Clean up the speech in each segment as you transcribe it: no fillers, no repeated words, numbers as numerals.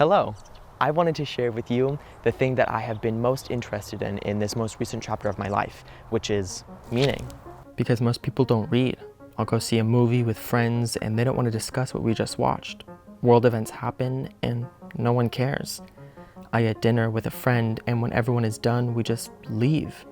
Hello. I wanted to share with you the thing that I have been most interested in this most recent chapter of my life, which is meaning. Because most people don't read. I'll go see a movie with friends and they don't want to discuss what we just watched. World events happen and no one cares. I eat dinner with a friend and when everyone is done, we just leave.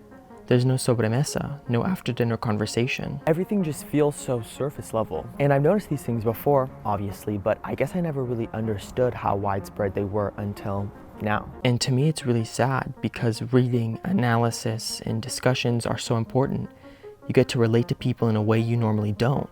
There's no sobremesa, no after-dinner conversation. Everything just feels so surface level. And I've noticed these things before, obviously, but I guess I never really understood how widespread they were until now. And to me, it's really sad because reading, analysis, and discussions are so important. You get to relate to people in a way you normally don't.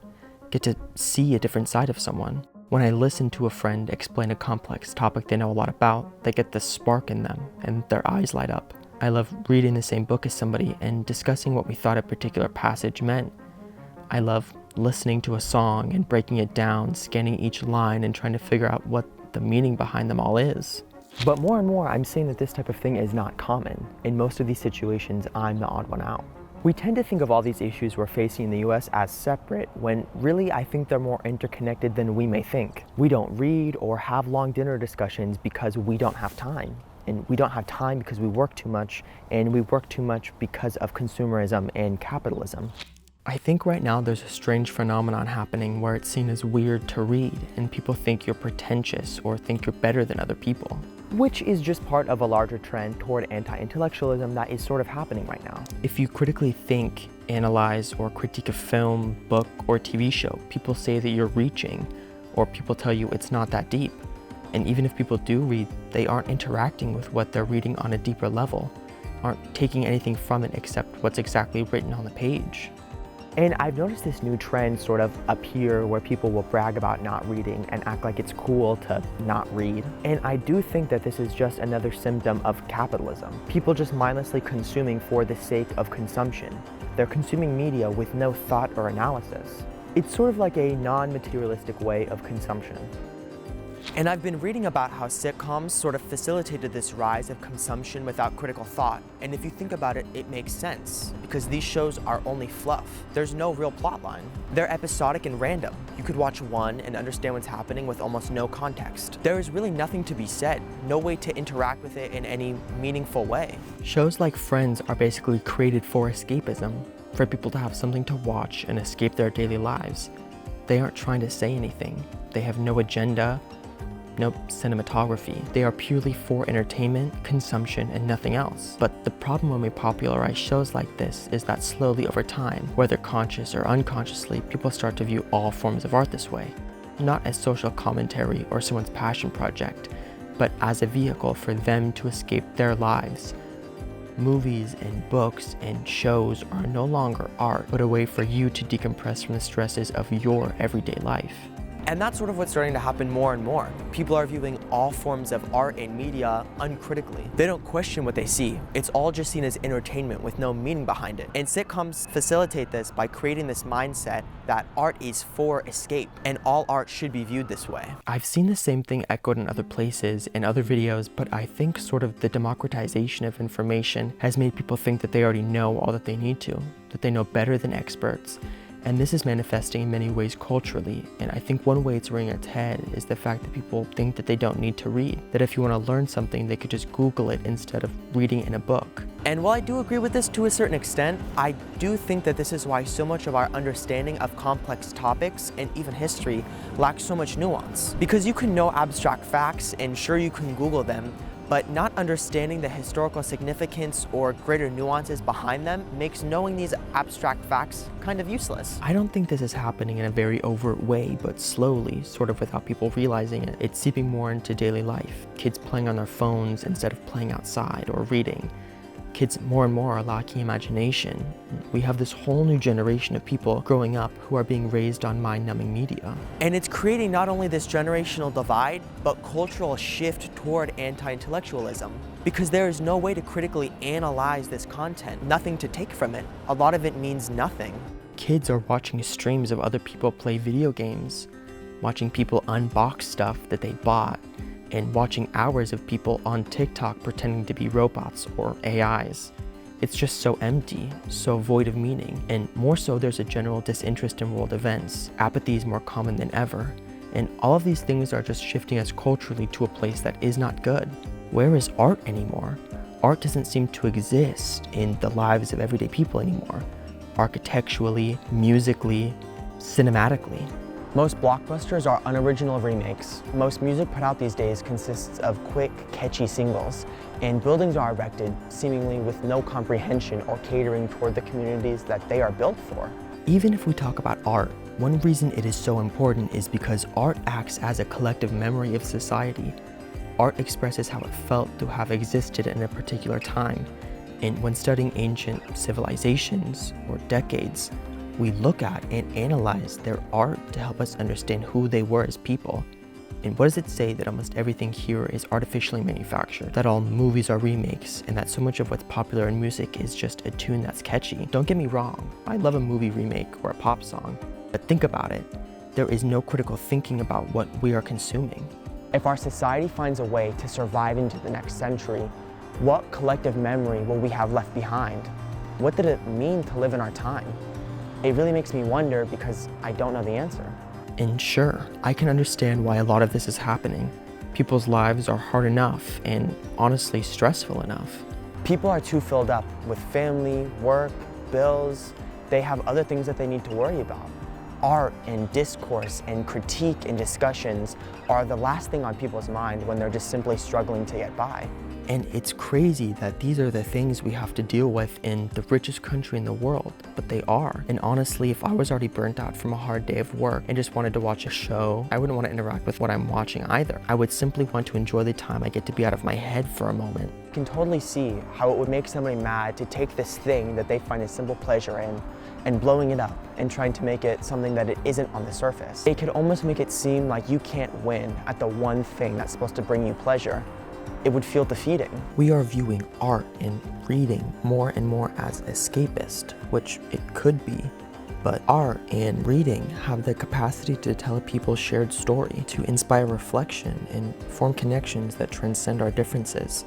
Get to see a different side of someone. When I listen to a friend explain a complex topic they know a lot about, they get this spark in them and their eyes light up. I love reading the same book as somebody and discussing what we thought a particular passage meant. I love listening to a song and breaking it down, scanning each line and trying to figure out what the meaning behind them all is. But more and more, I'm seeing that this type of thing is not common. In most of these situations, I'm the odd one out. We tend to think of all these issues we're facing in the US as separate, when really I think they're more interconnected than we may think. We don't read or have long dinner discussions because we don't have time. And we don't have time because we work too much, and we work too much because of consumerism and capitalism. I think right now there's a strange phenomenon happening where it's seen as weird to read, and people think you're pretentious or think you're better than other people. Which is just part of a larger trend toward anti-intellectualism that is sort of happening right now. If you critically think, analyze, or critique a film, book, or TV show, people say that you're reaching, or people tell you it's not that deep. And even if people do read, they aren't interacting with what they're reading on a deeper level, aren't taking anything from it except what's exactly written on the page. And I've noticed this new trend sort of appear where people will brag about not reading and act like it's cool to not read. And I do think that this is just another symptom of capitalism. People just mindlessly consuming for the sake of consumption. They're consuming media with no thought or analysis. It's sort of like a non-materialistic way of consumption. And I've been reading about how sitcoms sort of facilitated this rise of consumption without critical thought. And if you think about it, it makes sense, because these shows are only fluff. There's no real plot line. They're episodic and random. You could watch one and understand what's happening with almost no context. There is really nothing to be said, no way to interact with it in any meaningful way. Shows like Friends are basically created for escapism, for people to have something to watch and escape their daily lives. They aren't trying to say anything. They have no agenda, no cinematography. They are purely for entertainment, consumption, and nothing else. But the problem when we popularize shows like this is that slowly over time, whether conscious or unconsciously, people start to view all forms of art this way. Not as social commentary or someone's passion project, but as a vehicle for them to escape their lives. Movies and books and shows are no longer art, but a way for you to decompress from the stresses of your everyday life. And that's sort of what's starting to happen more and more. People are viewing all forms of art and media uncritically. They don't question what they see. It's all just seen as entertainment with no meaning behind it. And sitcoms facilitate this by creating this mindset that art is for escape, and all art should be viewed this way. I've seen the same thing echoed in other places, in other videos, but I think sort of the democratization of information has made people think that they already know all that they need to, that they know better than experts. And this is manifesting in many ways culturally, and I think one way it's rearing its head is the fact that people think that they don't need to read, that if you want to learn something, they could just Google it instead of reading in a book. And while I do agree with this to a certain extent, I do think that this is why so much of our understanding of complex topics and even history lacks so much nuance. Because you can know abstract facts, and sure you can Google them, but not understanding the historical significance or greater nuances behind them makes knowing these abstract facts kind of useless. I don't think this is happening in a very overt way, but slowly, sort of without people realizing it. It's seeping more into daily life. Kids playing on their phones instead of playing outside or reading. Kids more and more are lacking imagination. We have this whole new generation of people growing up who are being raised on mind-numbing media. And it's creating not only this generational divide, but cultural shift toward anti-intellectualism. Because there is no way to critically analyze this content, nothing to take from it. A lot of it means nothing. Kids are watching streams of other people play video games, watching people unbox stuff that they bought, and watching hours of people on TikTok pretending to be robots or AIs. It's just so empty, so void of meaning, and more so there's a general disinterest in world events. Apathy is more common than ever, And all of these things are just shifting us culturally to a place that is not good. Where is art anymore? Art doesn't seem to exist in the lives of everyday people anymore. Architecturally, musically, cinematically. Most blockbusters are unoriginal remakes. Most music put out these days consists of quick, catchy singles, and buildings are erected seemingly with no comprehension or catering toward the communities that they are built for. Even if we talk about art, one reason it is so important is because art acts as a collective memory of society. Art expresses how it felt to have existed in a particular time, and when studying ancient civilizations or decades, we look at and analyze their art to help us understand who they were as people. And what does it say that almost everything here is artificially manufactured? That all movies are remakes, and that so much of what's popular in music is just a tune that's catchy? Don't get me wrong, I love a movie remake or a pop song, but think about it. There is no critical thinking about what we are consuming. If our society finds a way to survive into the next century, what collective memory will we have left behind? What did it mean to live in our time? It really makes me wonder because I don't know the answer. And sure, I can understand why a lot of this is happening. People's lives are hard enough and honestly stressful enough. People are too filled up with family, work, bills. They have other things that they need to worry about. Art and discourse and critique and discussions are the last thing on people's mind when they're just simply struggling to get by. And it's crazy that these are the things we have to deal with in the richest country in the world, but they are. And honestly, if I was already burnt out from a hard day of work and just wanted to watch a show, I wouldn't want to interact with what I'm watching either. I would simply want to enjoy the time I get to be out of my head for a moment. I can totally see how it would make somebody mad to take this thing that they find a simple pleasure in and blowing it up and trying to make it something that it isn't on the surface. It could almost make it seem like you can't win at the one thing that's supposed to bring you pleasure. It would feel defeating. We are viewing art and reading more and more as escapist, which it could be. But art and reading have the capacity to tell people's shared story, to inspire reflection and form connections that transcend our differences,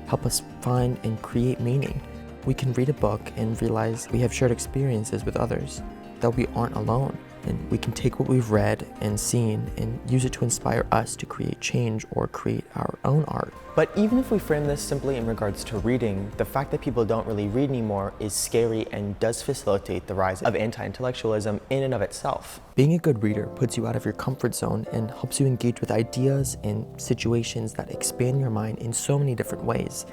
help us find and create meaning. We can read a book and realize we have shared experiences with others, that we aren't alone. And we can take what we've read and seen and use it to inspire us to create change or create our own art. But even if we frame this simply in regards to reading, the fact that people don't really read anymore is scary and does facilitate the rise of anti-intellectualism in and of itself. Being a good reader puts you out of your comfort zone and helps you engage with ideas and situations that expand your mind in so many different ways.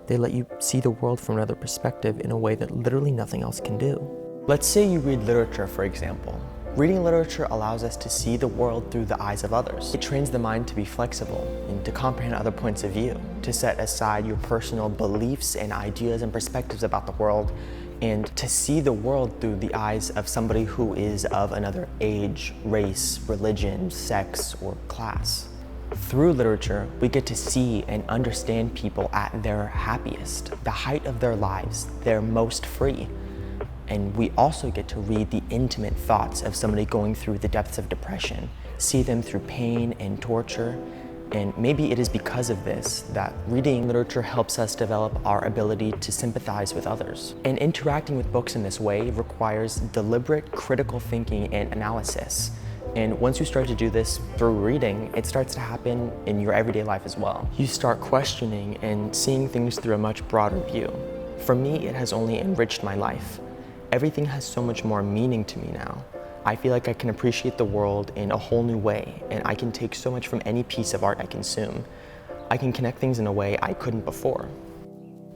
They let you see the world from another perspective in a way that literally nothing else can do. Let's say you read literature, for example. Reading literature allows us to see the world through the eyes of others. It trains the mind to be flexible and to comprehend other points of view, to set aside your personal beliefs and ideas and perspectives about the world, and to see the world through the eyes of somebody who is of another age, race, religion, sex, or class. Through literature, we get to see and understand people at their happiest, the height of their lives, their most free. And we also get to read the intimate thoughts of somebody going through the depths of depression, see them through pain and torture. And maybe it is because of this that reading literature helps us develop our ability to sympathize with others. And interacting with books in this way requires deliberate critical thinking and analysis. And once you start to do this through reading, it starts to happen in your everyday life as well. You start questioning and seeing things through a much broader view. For me, it has only enriched my life. Everything has so much more meaning to me now. I feel like I can appreciate the world in a whole new way, and I can take so much from any piece of art I consume. I can connect things in a way I couldn't before.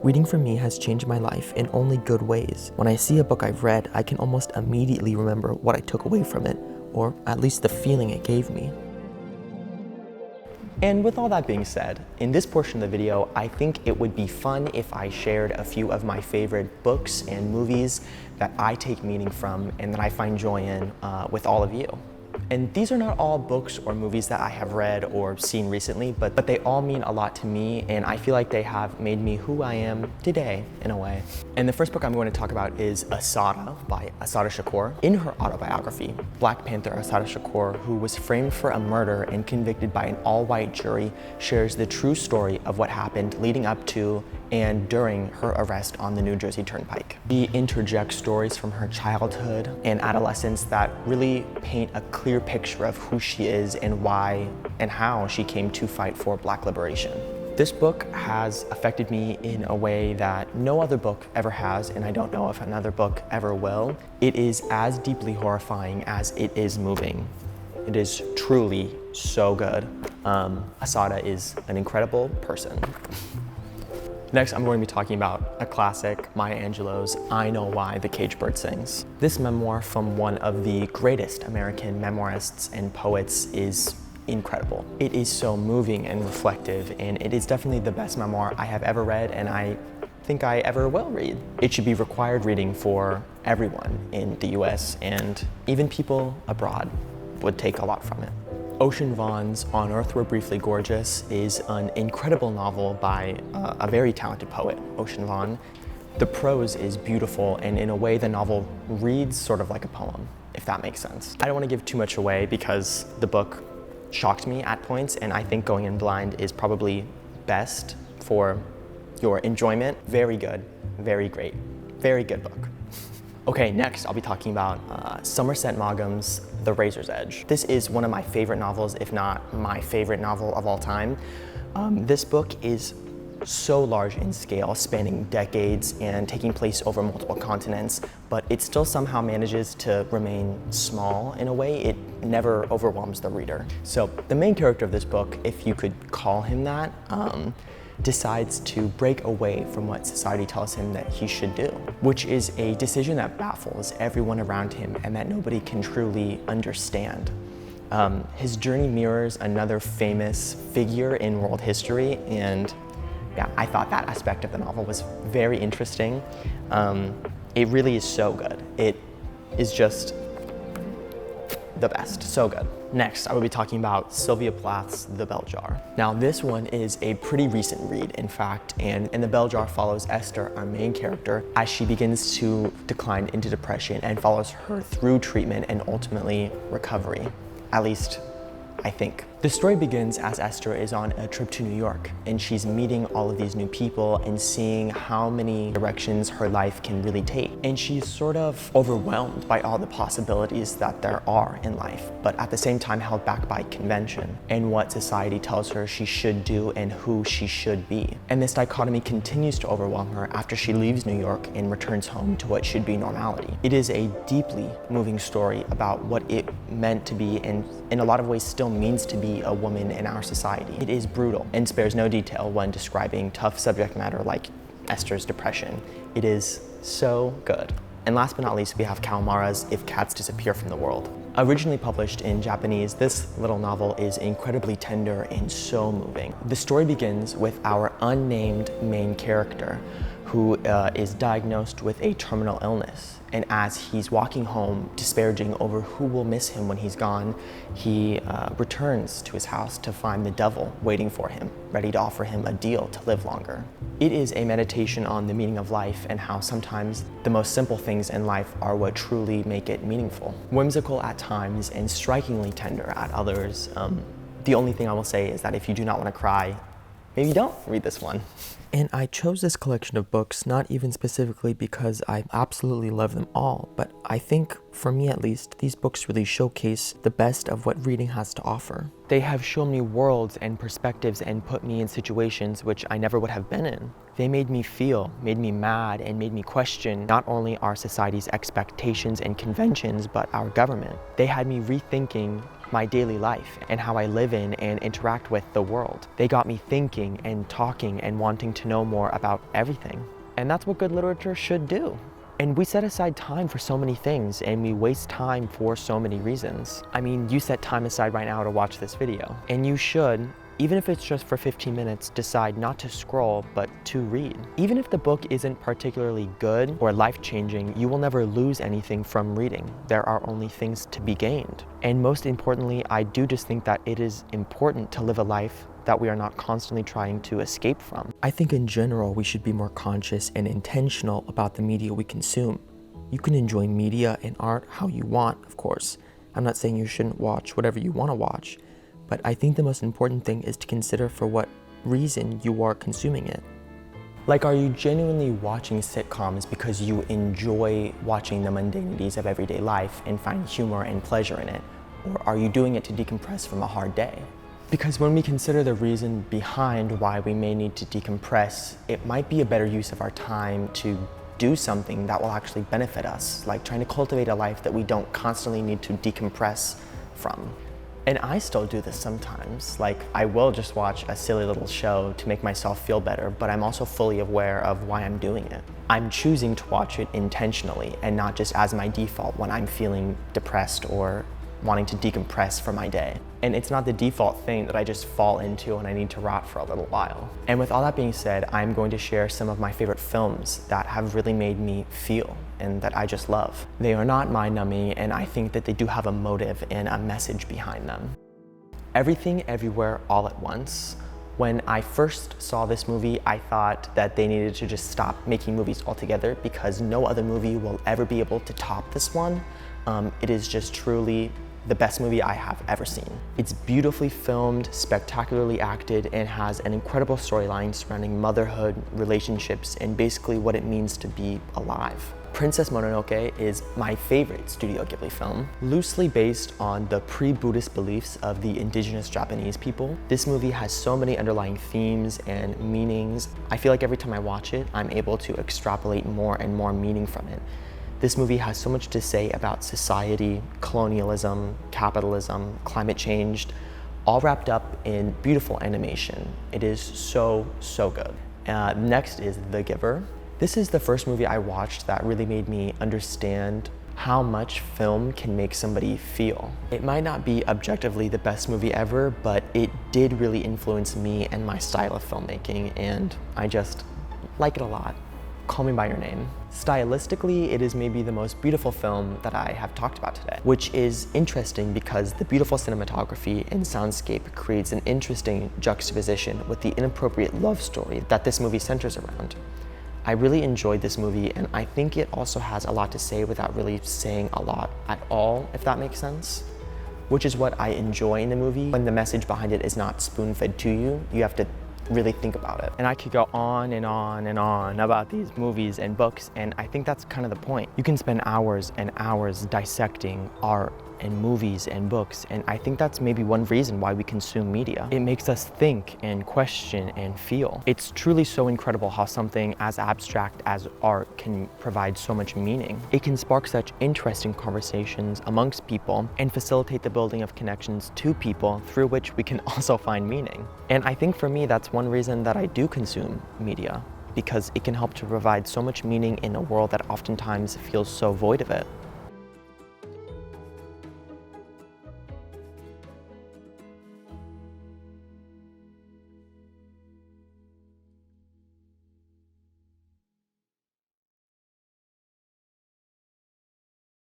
Reading for me has changed my life in only good ways. When I see a book I've read, I can almost immediately remember what I took away from it, or at least the feeling it gave me. And with all that being said, in this portion of the video, I think it would be fun if I shared a few of my favorite books and movies that I take meaning from and that I find joy in with all of you. And these are not all books or movies that I have read or seen recently, but they all mean a lot to me, and I feel like they have made me who I am today, in a way. And the first book I'm going to talk about is Assata by Assata Shakur. In her autobiography, Black Panther Assata Shakur, who was framed for a murder and convicted by an all-white jury, shares the true story of what happened leading up to and during her arrest on the New Jersey Turnpike. She interjects stories from her childhood and adolescence that really paint a clear clear picture of who she is and why and how she came to fight for Black liberation. This book has affected me in a way that no other book ever has, and I don't know if another book ever will. It is as deeply horrifying as it is moving. It is truly so good. Asada is an incredible person. Next, I'm going to be talking about a classic, Maya Angelou's I Know Why the Caged Bird Sings. This memoir from one of the greatest American memoirists and poets is incredible. It is so moving and reflective, and it is definitely the best memoir I have ever read, and I think I ever will read. It should be required reading for everyone in the US, and even people abroad would take a lot from it. Ocean Vuong's On Earth We're Briefly Gorgeous is an incredible novel by a very talented poet, Ocean Vuong. The prose is beautiful, and in a way the novel reads sort of like a poem, if that makes sense. I don't want to give too much away because the book shocked me at points, and I think going in blind is probably best for your enjoyment. Very good, very great, very good book. Okay, next I'll be talking about Somerset Maugham's The Razor's Edge. This is one of my favorite novels, if not my favorite novel of all time. This book is so large in scale, spanning decades and taking place over multiple continents, but it still somehow manages to remain small in a way. It never overwhelms the reader. So the main character of this book, if you could call him that, decides to break away from what society tells him that he should do, which is a decision that baffles everyone around him and that nobody can truly understand. His journey mirrors another famous figure in world history, and yeah, I thought that aspect of the novel was very interesting. It really is so good. It is just the best, so good. Next, I will be talking about Sylvia Plath's The Bell Jar. Now, this one is a pretty recent read, in fact, and The Bell Jar follows Esther, our main character, as she begins to decline into depression and follows her through treatment and ultimately recovery, at least I think. The story begins as Esther is on a trip to New York, and she's meeting all of these new people and seeing how many directions her life can really take. And she's sort of overwhelmed by all the possibilities that there are in life, but at the same time held back by convention and what society tells her she should do and who she should be. And this dichotomy continues to overwhelm her after she leaves New York and returns home to what should be normality. It is a deeply moving story about what it meant to be, and in a lot of ways still means to be, a woman in our society. It is brutal and spares no detail when describing tough subject matter like Esther's depression. It is so good. And last but not least, we have Kawamura's If Cats Disappear from the World. Originally published in Japanese, this little novel is incredibly tender and so moving. The story begins with our unnamed main character, who is diagnosed with a terminal illness. And as he's walking home, disparaging over who will miss him when he's gone, he returns to his house to find the devil waiting for him, ready to offer him a deal to live longer. It is a meditation on the meaning of life and how sometimes the most simple things in life are what truly make it meaningful. Whimsical at times and strikingly tender at others. The only thing I will say is that if you do not want to cry, maybe don't read this one. And I chose this collection of books not even specifically because I absolutely love them all, but I think, for me at least, these books really showcase the best of what reading has to offer. They have shown me worlds and perspectives and put me in situations which I never would have been in. They made me feel, made me mad, and made me question not only our society's expectations and conventions, but our government. They had me rethinking my daily life and how I live in and interact with the world. They got me thinking and talking and wanting to know more about everything. And that's what good literature should do. And we set aside time for so many things, and we waste time for so many reasons. I mean, you set time aside right now to watch this video, and you should, even if it's just for 15 minutes, decide not to scroll, but to read. Even if the book isn't particularly good or life-changing, you will never lose anything from reading. There are only things to be gained. And most importantly, I do just think that it is important to live a life that we are not constantly trying to escape from. I think in general, we should be more conscious and intentional about the media we consume. You can enjoy media and art how you want, of course. I'm not saying you shouldn't watch whatever you want to watch, but I think the most important thing is to consider for what reason you are consuming it. Like, are you genuinely watching sitcoms because you enjoy watching the mundanities of everyday life and find humor and pleasure in it? Or are you doing it to decompress from a hard day? Because when we consider the reason behind why we may need to decompress, it might be a better use of our time to do something that will actually benefit us, like trying to cultivate a life that we don't constantly need to decompress from. And I still do this sometimes. Like, I will just watch a silly little show to make myself feel better, but I'm also fully aware of why I'm doing it. I'm choosing to watch it intentionally and not just as my default when I'm feeling depressed or wanting to decompress for my day. And it's not the default thing that I just fall into when I need to rot for a little while. And with all that being said, I'm going to share some of my favorite films that have really made me feel and that I just love. They are not mind-numbing, and I think that they do have a motive and a message behind them. Everything, Everywhere, All at Once. When I first saw this movie, I thought that they needed to just stop making movies altogether because no other movie will ever be able to top this one. It is just truly the best movie I have ever seen. It's beautifully filmed, spectacularly acted, and has an incredible storyline surrounding motherhood, relationships, and basically what it means to be alive. Princess Mononoke is my favorite Studio Ghibli film. Loosely based on the pre-Buddhist beliefs of the indigenous Japanese people, this movie has so many underlying themes and meanings. I feel like every time I watch it, I'm able to extrapolate more and more meaning from it. This movie has so much to say about society, colonialism, capitalism, climate change, all wrapped up in beautiful animation. It is so, so good. Next is The Giver. This is the first movie I watched that really made me understand how much film can make somebody feel. It might not be objectively the best movie ever, but it did really influence me and my style of filmmaking, and I just like it a lot. Call Me By Your Name. Stylistically, it is maybe the most beautiful film that I have talked about today, which is interesting because the beautiful cinematography and soundscape creates an interesting juxtaposition with the inappropriate love story that this movie centers around. I really enjoyed this movie, and I think it also has a lot to say without really saying a lot at all, if that makes sense. Which is what I enjoy in the movie. When the message behind it is not spoon-fed to you, you have to really think about it. And I could go on and on and on about these movies and books, and I think that's kind of the point. You can spend hours and hours dissecting art and movies and books, and I think that's maybe one reason why we consume media. It makes us think and question and feel. It's truly so incredible how something as abstract as art can provide so much meaning. It can spark such interesting conversations amongst people and facilitate the building of connections to people through which we can also find meaning. And I think for me, that's one reason that I do consume media, because it can help to provide so much meaning in a world that oftentimes feels so void of it.